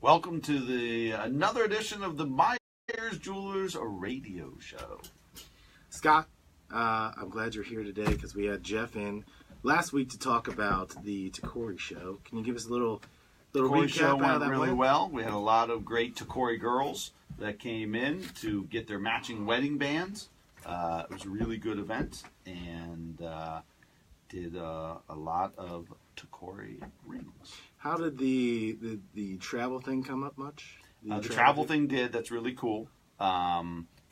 Welcome to another edition of the Meyers Jewelers Radio Show. Scott, I'm glad you're here today because we had Jeff in last week to talk about the Tacori show. Can you give us a little Tacori recap? show went really well. We had a lot of great Tacori girls that came in to get their matching wedding bands. It was a really good event and did a lot of Tacori rings. How did the travel thing come up much? The travel thing did. That's really cool. Got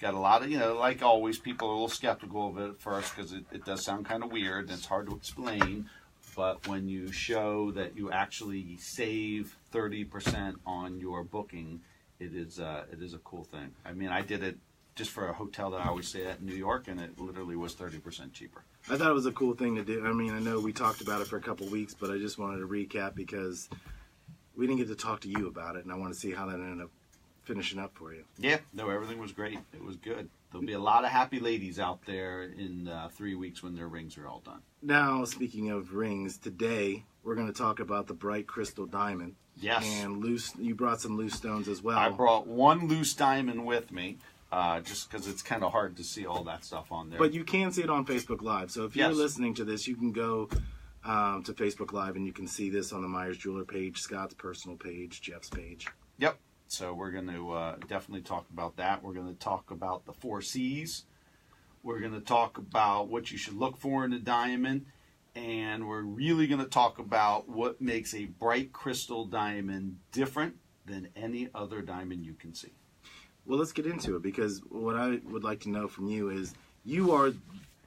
a lot of, like always, people are a little skeptical of it at first because it does sound kind of weird and it's hard to explain. But when you show that you actually save 30% on your booking, it is a cool thing. I mean, I did it just for a hotel that I always stay at in New York, and it literally was 30% cheaper. I thought it was a cool thing to do. I mean, I know we talked about it for a couple weeks, but I just wanted to recap because we didn't get to talk to you about it, and I want to see how that ended up finishing up for you. Yeah, no, everything was great. It was good. There'll be a lot of happy ladies out there in 3 weeks when their rings are all done. Now, speaking of rings, today we're going to talk about the bright crystal diamond. Yes. And you brought some loose stones as well. I brought one loose diamond with me. Just because it's kind of hard to see all that stuff on there. But you can see it on Facebook Live. So if you're listening to this, you can go to Facebook Live and you can see this on the Meyers Jeweler page, Scott's personal page, Jeff's page. Yep. So we're going to definitely talk about that. We're going to talk about the 4 C's. We're going to talk about what you should look for in a diamond. And we're really going to talk about what makes a bright crystal diamond different than any other diamond you can see. Well, let's get into it because what I would like to know from you is you are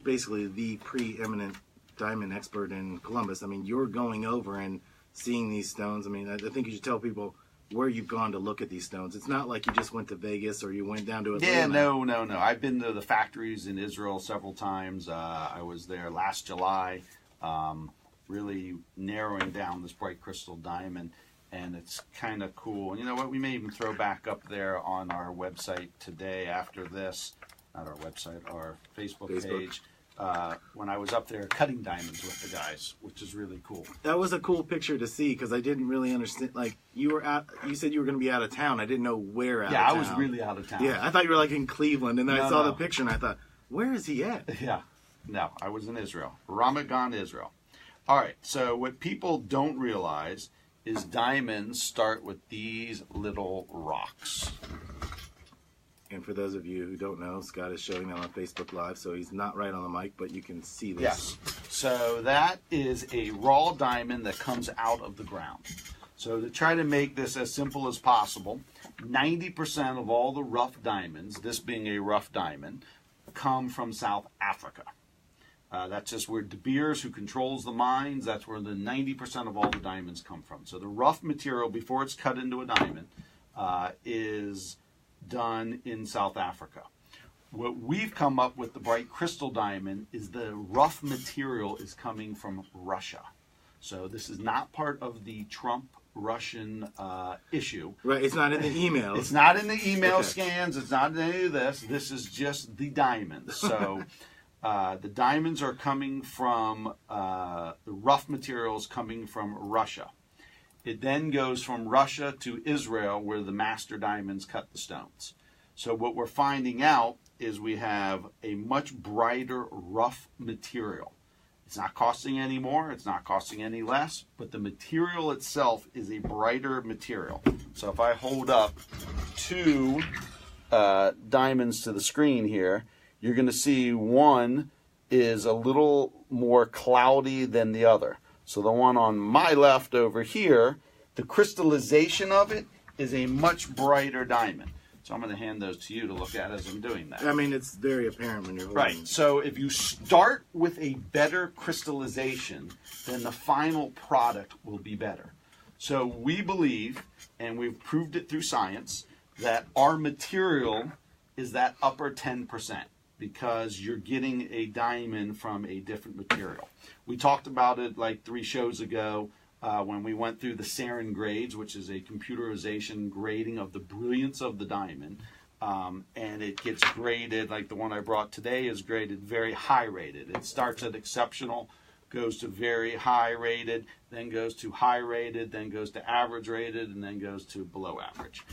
basically the preeminent diamond expert in Columbus. I mean, you're going over and seeing these stones. I mean, I think you should tell people where you've gone to look at these stones. It's not like you just went to Vegas or you went down to Atlanta. Yeah, no. I've been to the factories in Israel several times. I was there last July, really narrowing down this bright crystal diamond. And it's kind of cool. And you know what? We may even throw back up there on our website today after this. Not our website, our Facebook page. When I was up there cutting diamonds with the guys, which is really cool. That was a cool picture to see because I didn't really understand. Like, you said you were going to be out of town. I didn't know where out of town. Yeah, I was really out of town. Yeah, I thought you were like in Cleveland. And then I saw the picture and I thought, where is he at? Yeah. No, I was in Israel. Ramat Gan, Israel. All right. So what people don't realize is diamonds start with these little rocks. And for those of you who don't know, Scott is showing them on Facebook Live, so he's not right on the mic, but you can see this. Yes. So that is a raw diamond that comes out of the ground. So to try to make this as simple as possible, 90% of all the rough diamonds, this being a rough diamond, come from South Africa. That's just where De Beers, who controls the mines, that's where the 90% of all the diamonds come from. So the rough material, before it's cut into a diamond, is done in South Africa. What we've come up with the bright crystal diamond is the rough material is coming from Russia. So this is not part of the Trump-Russian issue. Right, it's not in the emails. It's not in the email scans. It's not in any of this. This is just the diamonds. So the diamonds are coming from, the rough materials coming from Russia. It then goes from Russia to Israel where the master diamonds cut the stones. So what we're finding out is we have a much brighter rough material. It's not costing any more, it's not costing any less, but the material itself is a brighter material. So if I hold up 2 diamonds to the screen here, you're going to see one is a little more cloudy than the other. So the one on my left over here, the crystallization of it is a much brighter diamond. So I'm going to hand those to you to look at as I'm doing that. I mean, it's very apparent when you're holding it. Right. So if you start with a better crystallization, then the final product will be better. So we believe, and we've proved it through science, that our material is that upper 10%. Because you're getting a diamond from a different material. We talked about it like 3 shows ago when we went through the Sarin grades, which is a computerization grading of the brilliance of the diamond. And it gets graded, like the one I brought today is graded very high rated. It starts at exceptional, goes to very high rated, then goes to high rated, then goes to average rated, and then goes to below average.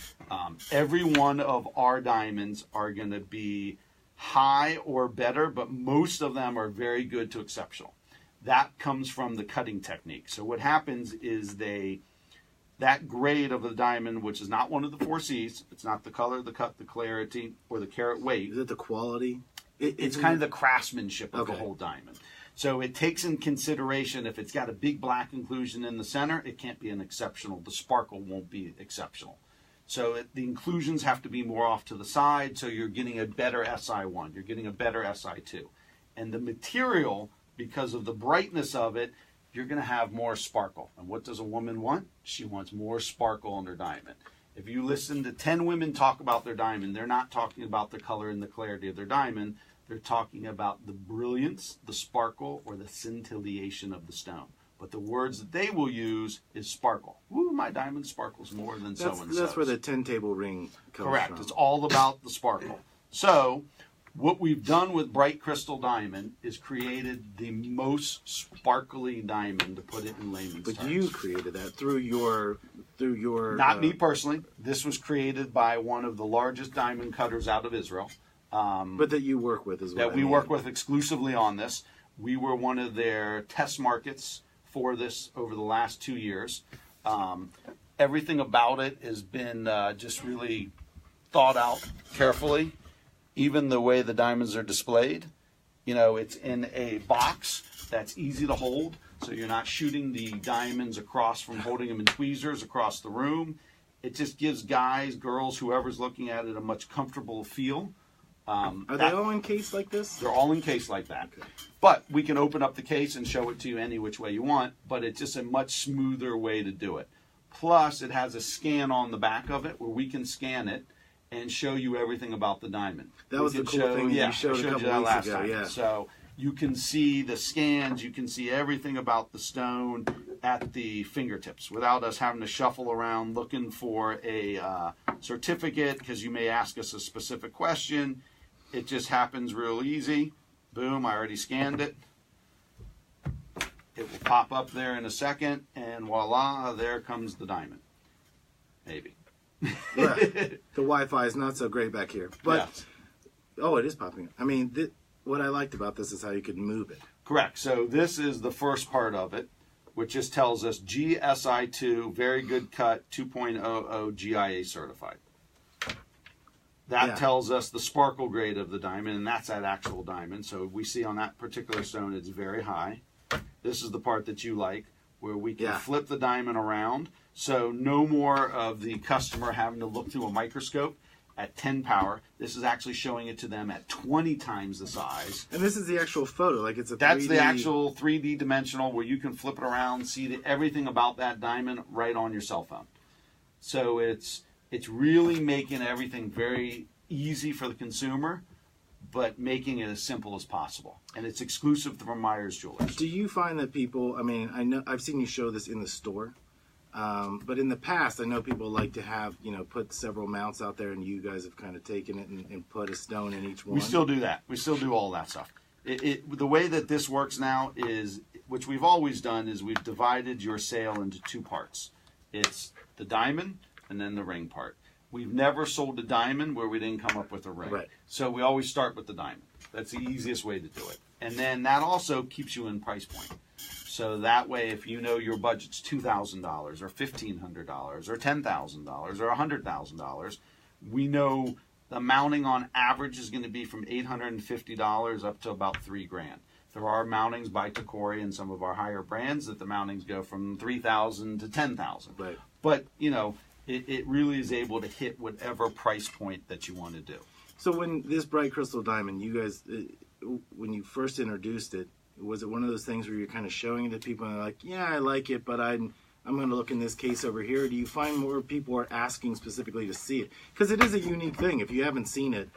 Every one of our diamonds are going to be high or better, but most of them are very good to exceptional. That comes from the cutting technique. So what happens is that grade of the diamond, which is not one of the 4 C's, it's not the color, the cut, the clarity, or the carat weight. Is it the quality? It's kind of the craftsmanship of the whole diamond. So it takes in consideration, if it's got a big black inclusion in the center, it can't be an exceptional. The sparkle won't be exceptional. So the inclusions have to be more off to the side, so you're getting a better SI1. You're getting a better SI2. And the material, because of the brightness of it, you're going to have more sparkle. And what does a woman want? She wants more sparkle on their diamond. If you listen to 10 women talk about their diamond, they're not talking about the color and the clarity of their diamond. They're talking about the brilliance, the sparkle, or the scintillation of the stone. But the words that they will use is sparkle. Woo, my diamond sparkles more than so-and-so. That's where the 10-table ring comes Correct. from. It's all about the sparkle. So what we've done with bright crystal diamond is created the most sparkly diamond, to put it in layman's terms. But you created that through your Not me personally. This was created by one of the largest diamond cutters out of Israel. But that you work with as well. That we work with exclusively on this. We were one of their test markets for this over the last 2 years. Everything about it has been just really thought out carefully. Even the way the diamonds are displayed. You know, it's in a box that's easy to hold, so you're not shooting the diamonds across from holding them in tweezers across the room. It just gives guys, girls, whoever's looking at it a much comfortable feel. Are they all encased like this? They're all encased like that. Okay. But we can open up the case and show it to you any which way you want, but it's just a much smoother way to do it. Plus, it has a scan on the back of it where we can scan it and show you everything about the diamond. That was the cool thing you showed a couple weeks ago. Yeah. So you can see the scans, you can see everything about the stone at the fingertips without us having to shuffle around looking for a certificate, because you may ask us a specific question. It just happens real easy. Boom, I already scanned it. It will pop up there in a second, and voila, there comes the diamond. Maybe. Right. The Wi-Fi is not so great back here. But, oh, it is popping up. I mean, what I liked about this is how you could move it. Correct. So this is the first part of it, which just tells us GSI2, very good cut, 2.00 GIA certified. That tells us the sparkle grade of the diamond, and that's that actual diamond. So we see on that particular stone, it's very high. This is the part that you like, where we can flip the diamond around. So no more of the customer having to look through a microscope at 10 power. This is actually showing it to them at 20 times the size. And this is the actual photo, like it's a 3D. That's the actual 3D dimensional where you can flip it around, see everything about that diamond right on your cell phone. So it's really making everything very easy for the consumer, but making it as simple as possible. And it's exclusive from Meyers Jewelers. Do you find that people, I mean, I know I've seen you show this in the store, but in the past, I know people like to have, put several mounts out there, and you guys have kind of taken it and put a stone in each one. We still do that. We still do all that stuff. The way that this works now is, which we've always done, is we've divided your sale into 2 parts. It's the diamond and then the ring part. We've never sold a diamond where we didn't come up with a ring. Right. So we always start with the diamond. That's the easiest way to do it. And then that also keeps you in price point. So that way, if you know your budget's $2,000 or $1,500 or $10,000 or $100,000, we know the mounting on average is going to be from $850 up to about $3,000. There are mountings by Tacori and some of our higher brands that the mountings go from $3,000 to $10,000. Right. But, it really is able to hit whatever price point that you want to do. So when this bright crystal diamond, you guys, when you first introduced it, was it one of those things where you're kind of showing it to people and they're like, yeah, I like it, but I'm going to look in this case over here? Do you find more people are asking specifically to see it? Because it is a unique thing. If you haven't seen it,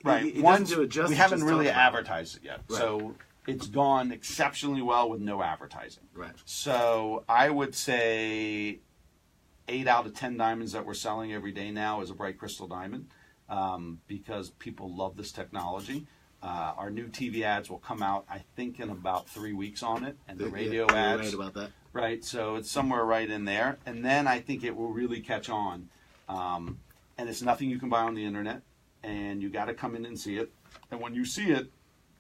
right. It doesn't do it justice. We haven't really advertised it yet. Right. So it's gone exceptionally well with no advertising. Right. So I would say 8 out of 10 diamonds that we're selling every day now is a bright crystal diamond, because people love this technology. Our new TV ads will come out, I think, in about 3 weeks on it, and the radio you're ads. right about that. Right, so it's somewhere right in there, and then I think it will really catch on. And it's nothing you can buy on the internet, and you got to come in and see it. And when you see it,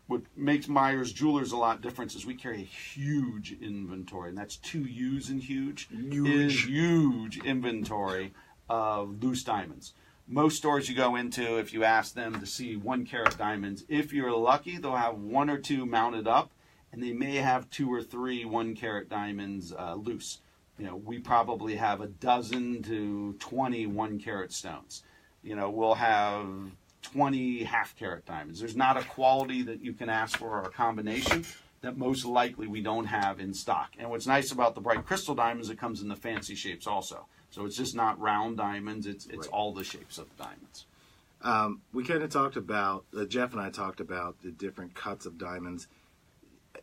what makes Meyers Jewelers a lot different is we carry a huge inventory, and that's 2 U's in huge. Huge inventory of loose diamonds. Most stores you go into, if you ask them to see 1 carat diamonds, if you're lucky, they'll have 1 or 2 mounted up, and they may have 2 or 3 1 carat diamonds loose. You know, we probably have a dozen to 20 1 carat stones. You know, we'll have 20 half carat diamonds. There's not a quality that you can ask for or a combination that most likely we don't have in stock. And what's nice about the bright crystal diamonds, it comes in the fancy shapes also. So it's just not round diamonds, it's right. All the shapes of diamonds. We kind of talked about, Jeff and I talked about the different cuts of diamonds.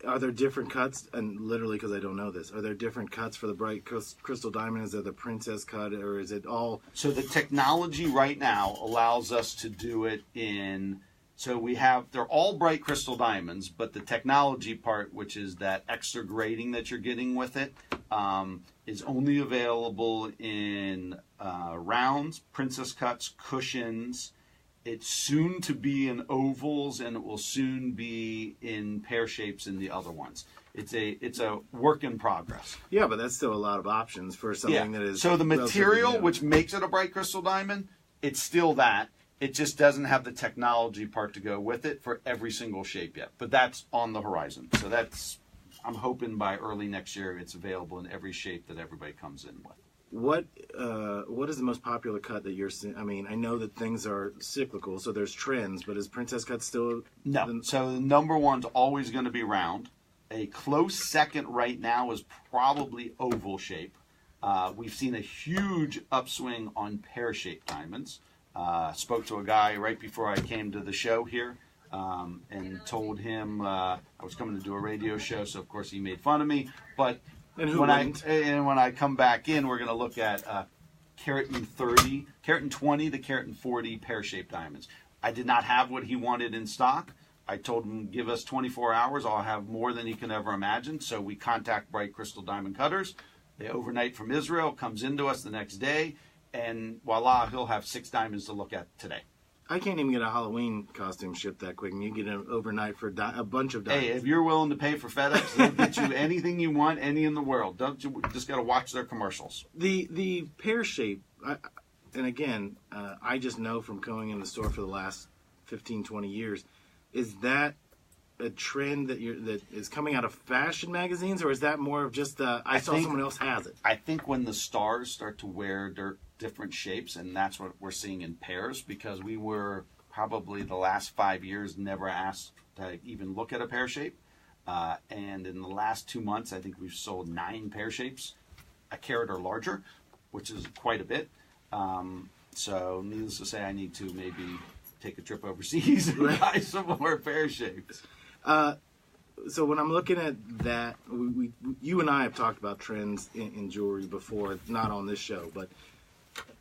Are there different cuts? And literally, because I don't know this, are there different cuts for the bright crystal diamond? Is there the princess cut, or is it all? So the technology right now allows us to do it in. So they're all bright crystal diamonds, but the technology part, which is that extra grading that you're getting with it, is only available in rounds, princess cuts, cushions. It's soon to be in ovals, and it will soon be in pear shapes in the other ones. It's a work in progress. Yeah, but that's still a lot of options for something that is. So the material, which makes it a bright crystal diamond, it's still that. It just doesn't have the technology part to go with it for every single shape yet. But that's on the horizon. So I'm hoping by early next year it's available in every shape that everybody comes in with. What is the most popular cut that you're seeing? I mean, I know that things are cyclical, so there's trends, but is princess cut still? No. So the number one's always going to be round. A close second right now is probably oval shape. We've seen a huge upswing on pear-shaped diamonds. Spoke to a guy right before I came to the show here and told him I was coming to do a radio show, so of course he made fun of me. But when I come back in, we're going to look at carat and 30, carat and 20 to carat and 40 pear-shaped diamonds. I did not have what he wanted in stock. I told him, give us 24 hours. I'll have more than he can ever imagine. So we contact Bright Crystal Diamond Cutters. They overnight from Israel, comes into us the next day, and voila, he'll have 6 diamonds to look at today. I can't even get a Halloween costume shipped that quick, and you get it overnight for a bunch of diamonds. Hey, if you're willing to pay for FedEx, they'll get you anything you want, any in the world. Don't you just got to watch their commercials. The pear shape, and again, I just know from going in the store for the last 15, 20 years, is that a trend that is coming out of fashion magazines, or is that more of just I saw someone else has it? I think when the stars start to wear different shapes, and that's what we're seeing in pairs, because we were probably the last 5 years never asked to even look at a pear shape, and in the last 2 months I think we've sold 9 pear shapes, a carat or larger, which is quite a bit. So needless to say, I need to maybe take a trip overseas and buy some more pear shapes. So when I'm looking at that, you and I have talked about trends in jewelry before, not on this show, but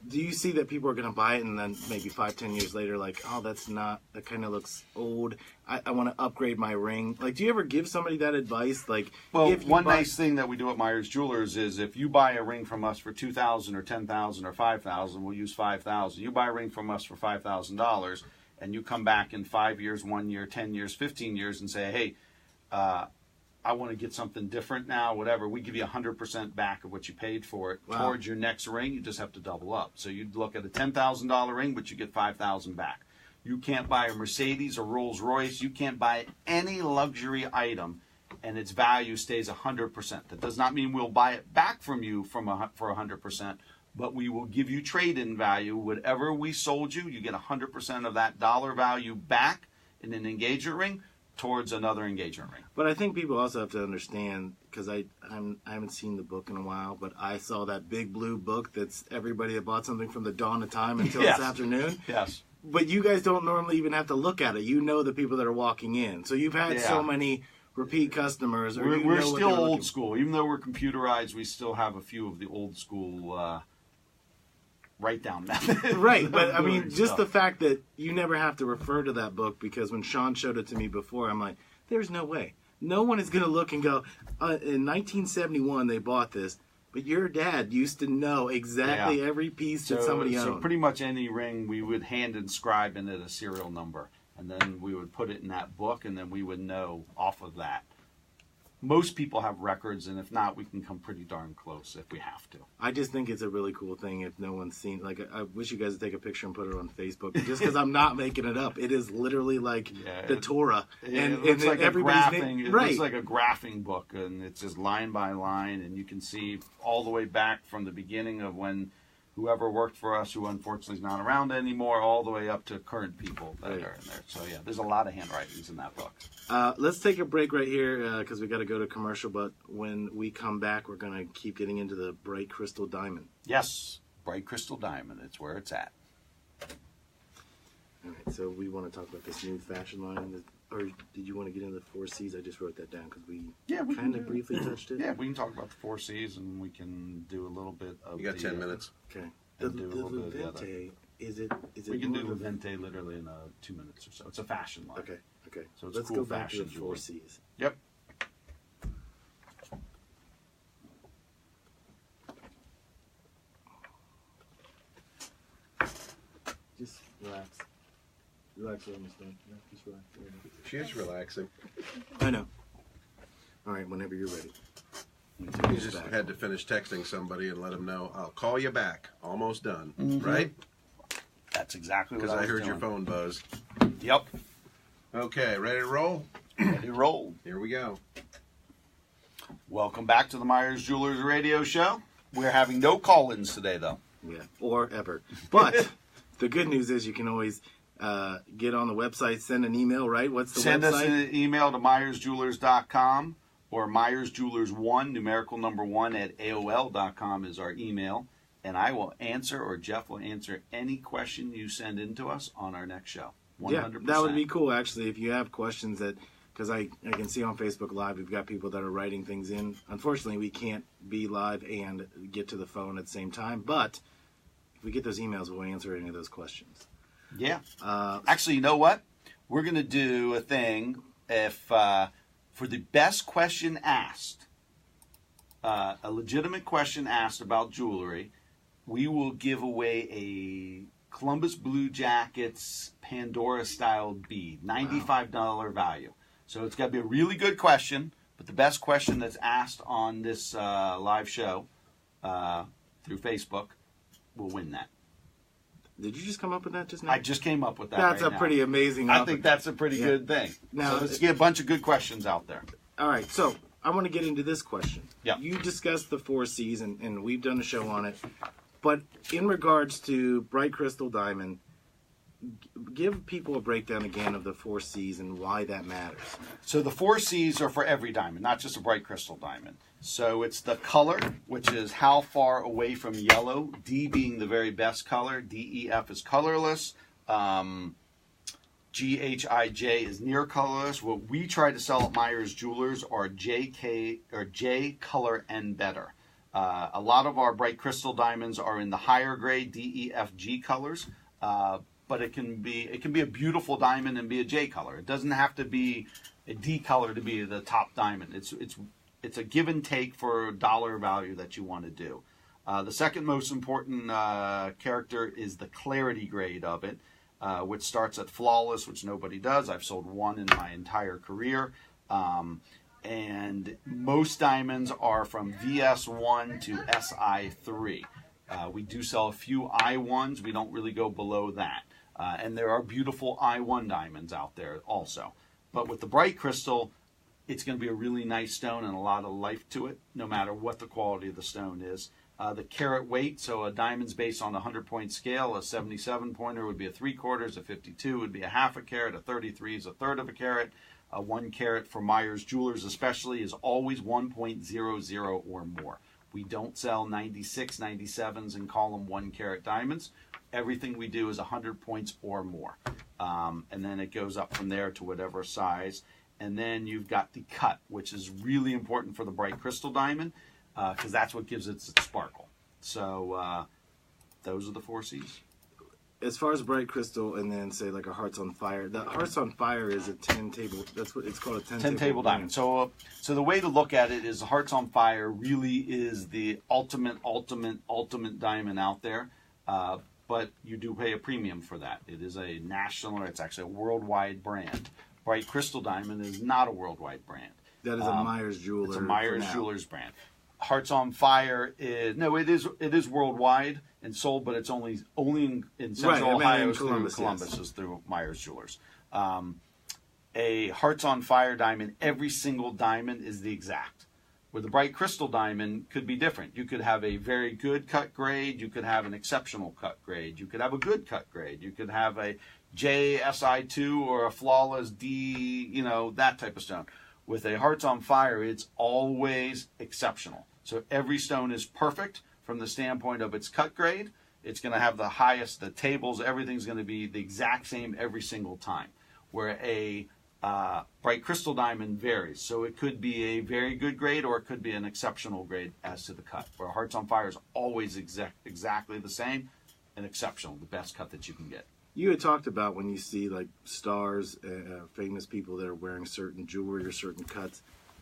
do you see that people are going to buy it and then maybe 5-10 years later, like, oh, that kind of looks old. I want to upgrade my ring. Like, do you ever give somebody that advice? Like, well, nice thing that we do at Meyers Jewelers is if you buy a ring from us for $2,000 or $10,000 or $5,000, we'll use $5,000. You buy a ring from us for $5,000, and you come back in 5 years, 1 year, 10 years, 15 years, and say, hey, I want to get something different now, whatever. We give you 100% back of what you paid for it. Wow. Towards your next ring, you just have to double up. So you'd look at a $10,000 ring, but you get $5,000 back. You can't buy a Mercedes or Rolls Royce. You can't buy any luxury item, and its value stays 100%. That does not mean we'll buy it back from you for 100%, but we will give you trade-in value. Whatever we sold you, you get 100% of that dollar value back in an engagement ring towards another engagement ring. But I think people also have to understand, because I haven't seen the book in a while, but I saw that big blue book that's everybody that bought something from the dawn of time until this afternoon. Yes. But you guys don't normally even have to look at it. You know the people that are walking in. So you've had so many repeat customers. Or we're still old school. Even though we're computerized, we still have a few of the old school write-down method. Right, but I mean, Doing just stuff. the fact that you never have to refer to that book, because when Sean showed it to me before, I'm like, there's no way. No one is going to look and go, in 1971 they bought this, but your dad used to know exactly every piece that somebody owned. So pretty much any ring, we would hand inscribe in it a serial number, and then we would put it in that book, and then we would know off of that. Most people have records, and if not, we can come pretty darn close if we have to. I just think it's a really cool thing if no one's seen. Like, I wish you guys would take a picture and put it on Facebook, just because I'm not making it up. It is literally like the Torah. It looks like a graphing. It right. looks like a graphing book, and it's just line by line, and you can see all the way back from the beginning of when whoever worked for us, who unfortunately is not around anymore, all the way up to current people that are in there. So yeah, there's a lot of handwritings in that book. Let's take a break right here because we got to go to commercial. But when we come back, we're going to keep getting into the bright crystal diamond. Yes, bright crystal diamond. It's where it's at. All right, so we want to talk about this new fashion line. Or did you want to get into the 4 C's? I just wrote that down because we kind of briefly touched it. Yeah, we can talk about the 4 C's, and we can do a little bit of. You got 10 minutes. Okay. The Levente, is it? We can do Levente literally in 2 minutes or so. It's a fashion line. Okay. So it's let's cool go back to the fashion 4 jewelry. C's. Yep. Just relax. Relax, we're almost done. Yeah, just relax. She is relaxing. I know. All right, whenever you're ready. You just had to finish texting somebody and let them know, I'll call you back. Almost done. Right? That's exactly what Because I heard doing. your phone buzz. Yep. Okay, ready to roll? Ready to roll. Here we go. Welcome back to the Meyers Jewelers Radio Show. We're having no call-ins today, though. Yeah, or ever. But the good news is you can always get on the website, send an email, right? What's the Send website? us an email to MyersJewelers.com or MyersJewelers1, numerical number 1 at AOL.com is our email. And I will answer, or Jeff will answer, any question you send in to us on our next show. 100%. Yeah, that would be cool, actually, if you have questions that, because I can see on Facebook Live, we've got people that are writing things in. Unfortunately, we can't be live and get to the phone at the same time, but if we get those emails, we'll answer any of those questions. Yeah. Actually, you know what? We're going to do a thing if for the best question asked, a legitimate question asked about jewelry, we will give away a Columbus Blue Jackets Pandora-style bead, $95 value. So it's got to be a really good question, but the best question that's asked on this live show through Facebook will win that. Did you just come up with that just now? I just came up with that. That's right a now. pretty amazing I think that's a pretty good thing. Now, so let's get a bunch of good questions out there. All right, so I want to get into this question. Yeah. You discussed the 4 C's, and we've done a show on it. But in regards to bright crystal diamond, give people a breakdown again of the 4 C's and why that matters. So the 4 C's are for every diamond, not just a bright crystal diamond. So it's the color, which is how far away from yellow, D being the very best color, DEF is colorless, GHIJ is near colorless. What we try to sell at Meyers Jewelers are J color and better. A lot of our bright crystal diamonds are in the higher grade DEFG colors, but it can be a beautiful diamond and be a J color. It doesn't have to be a D color to be the top diamond. It's a give and take for dollar value that you want to do. The second most important character is the clarity grade of it, which starts at flawless, which nobody does. I've sold one in my entire career. And most diamonds are from VS1 to SI3. We do sell a few I1s. We don't really go below that. And there are beautiful I1 diamonds out there also. But with the bright crystal, it's going to be a really nice stone and a lot of life to it, no matter what the quality of the stone is. The carat weight, so a diamond's based on a 100-point scale. A 77-pointer would be a 3/4, a 52 would be a 1/2 carat, a 33 is a 1/3 of a carat. 1 carat for Meyers Jewelers especially is always 1.00 or more. We don't sell 96, 97s and call them 1 carat diamonds. Everything we do is 100 points or more. And then it goes up from there to whatever size. And then you've got the cut, which is really important for the bright crystal diamond because that's what gives it its sparkle. So Those are the 4 C's. As far as bright crystal, and then say like a Hearts on Fire. The Hearts on Fire is a 10 table. That's what it's called, a 10 table diamond. So the way to look at it is Hearts on Fire really is the ultimate diamond out there. But you do pay a premium for that. It is a national, or it's actually a worldwide brand. Bright Crystal Diamond is not a worldwide brand. That is a Meyers Jewelers. It's a Meyers Jewelers brand. Hearts on Fire is it is worldwide and sold, but it's only in Central Ohio through Columbus is through Meyers Jewelers. A Hearts on Fire diamond, every single diamond is the exact. Where the Bright Crystal diamond could be different. You could have a very good cut grade. You could have an exceptional cut grade. You could have a good cut grade. You could have a JSI2 or a flawless D, that type of stone. With a Hearts on Fire, it's always exceptional. So every stone is perfect from the standpoint of its cut grade. It's going to have the highest, the tables, everything's going to be the exact same every single time. Where a Bright Crystal diamond varies. So it could be a very good grade or it could be an exceptional grade as to the cut. Where Hearts on Fire is always exactly the same and exceptional, the best cut that you can get. You had talked about when you see like stars, famous people that are wearing certain jewelry or certain cuts.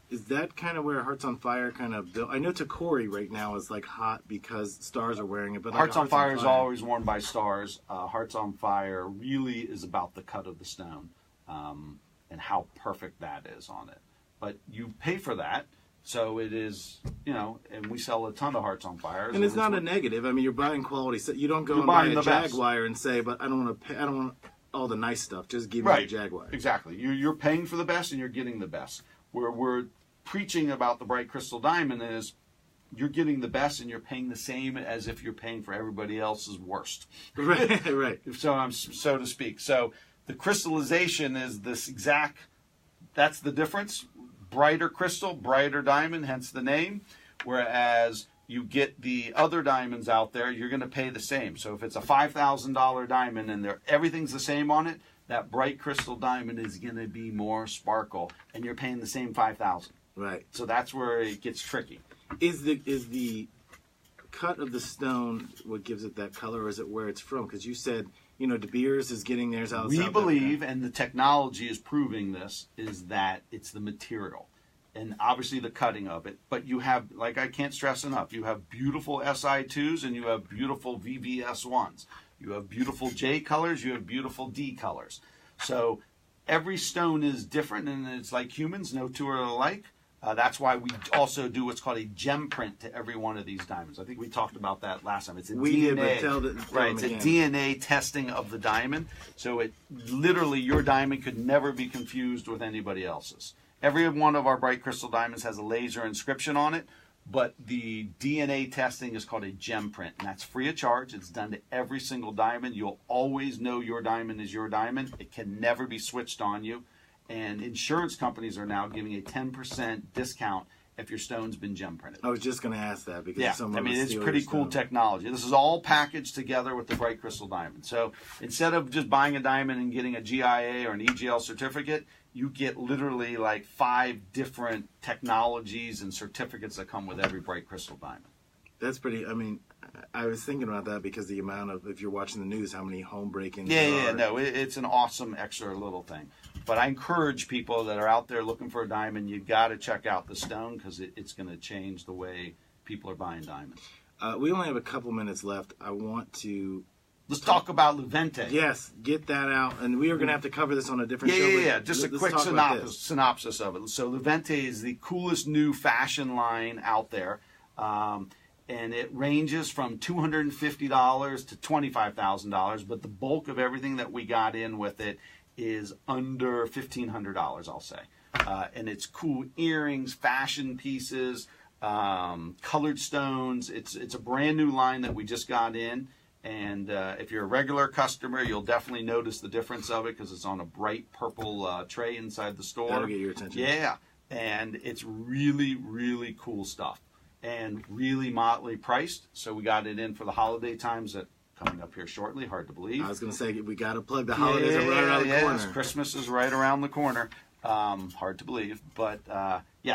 Is that kind of where Hearts on Fire kind of built? I know Takori right now is like hot because stars are wearing it, but Hearts on Fire is always worn by stars. Hearts on Fire really is about the cut of the stone and how perfect that is on it. But you pay for that, so it is, and we sell a ton of Hearts on Fire. And it's not a negative. I mean, you're buying quality. So you don't go and buy a Jaguar and say, but I don't want to pay. I don't want all the nice stuff. Just give me a Jaguar. Exactly. You're paying for the best and you're getting the best. Where we're preaching about the Bright Crystal Diamond is you're getting the best and you're paying the same as if you're paying for everybody else's worst. Right. So to speak. So the crystallization is that's the difference. Brighter crystal, brighter diamond, hence the name. Whereas you get the other diamonds out there, you're going to pay the same. So if it's a $5,000 diamond and everything's the same on it, that Bright Crystal diamond is going to be more sparkle, and you're paying the same $5,000. Right. So that's where it gets tricky. Is the cut of the stone what gives it that color, or is it where it's from? Because you said, De Beers is getting theirs out. We believe, and the technology is proving this, is that it's the material. And obviously the cutting of it. But you have, like I can't stress enough, you have beautiful SI2s and you have beautiful VVS1s. You have beautiful J colors, you have beautiful D colors. So every stone is different, and it's like humans, no two are alike. That's why we also do what's called a gem print to every one of these diamonds. I think we talked about that last time. It's a DNA. It's a DNA testing of the diamond. So it literally, your diamond could never be confused with anybody else's. Every one of our Bright Crystal diamonds has a laser inscription on it, but the DNA testing is called a gem print, and that's free of charge. It's done to every single diamond. You'll always know your diamond is your diamond. It can never be switched on you. And insurance companies are now giving a 10% discount if your stone's been gem printed. I was just going to ask that because it's pretty cool technology. This is all packaged together with the Bright Crystal diamond. So instead of just buying a diamond and getting a GIA or an EGL certificate, you get literally like 5 different technologies and certificates that come with every Bright Crystal diamond. That's pretty, I was thinking about that because the amount of, if you're watching the news, how many home break-ins there are. It's an awesome extra little thing. But I encourage people that are out there looking for a diamond, you got to check out the stone because it's going to change the way people are buying diamonds. We only have a couple minutes left. I want to... Let's talk about Luvente. Yes, get that out. And we are going to have to cover this on a different show. Yeah. Just a quick synopsis of it. So Luvente is the coolest new fashion line out there. And it ranges from $250 to $25,000. But the bulk of everything that we got in with it is under $1,500, I'll say. And it's cool earrings, fashion pieces, colored stones. It's a brand new line that we just got in. And if you're a regular customer, you'll definitely notice the difference of it because it's on a bright purple tray inside the store. That'll get your attention. Yeah, and it's really, really cool stuff and really moderately priced. So we got it in for the holiday times that coming up here shortly. Hard to believe. I was going to say, we got to plug the holidays are right around the corner. Christmas is right around the corner. Hard to believe. But,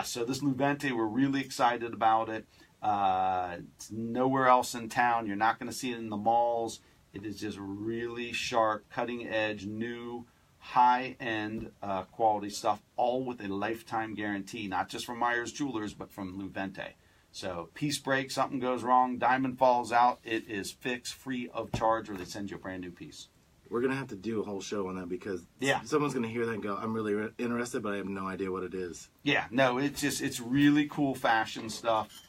so this Luvente, we're really excited about it. It's nowhere else in town. You're not going to see it in the malls. It is just really sharp, cutting edge, new, high-end quality stuff, all with a lifetime guarantee, not just from Meyers Jewelers, but from Luvente. So piece breaks, something goes wrong, diamond falls out, it is fixed free of charge, or they send you a brand new piece. We're going to have to do a whole show on that because yeah. someone's going to hear that and go, I'm really interested, but I have no idea what it is. Yeah, no, it's really cool fashion stuff.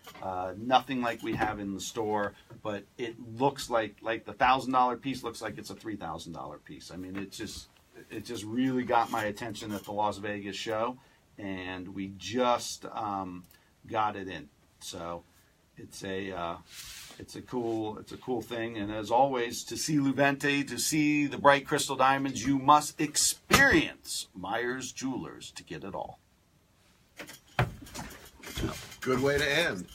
Nothing like we have in the store, but it looks like the $1,000 piece looks like it's a $3,000 piece. I mean, it just really got my attention at the Las Vegas show, and we just got it in. So it's a cool thing. And as always, to see Luvente, to see the bright crystal diamonds, you must experience Meyers Jewelers to get it all. Good way to end.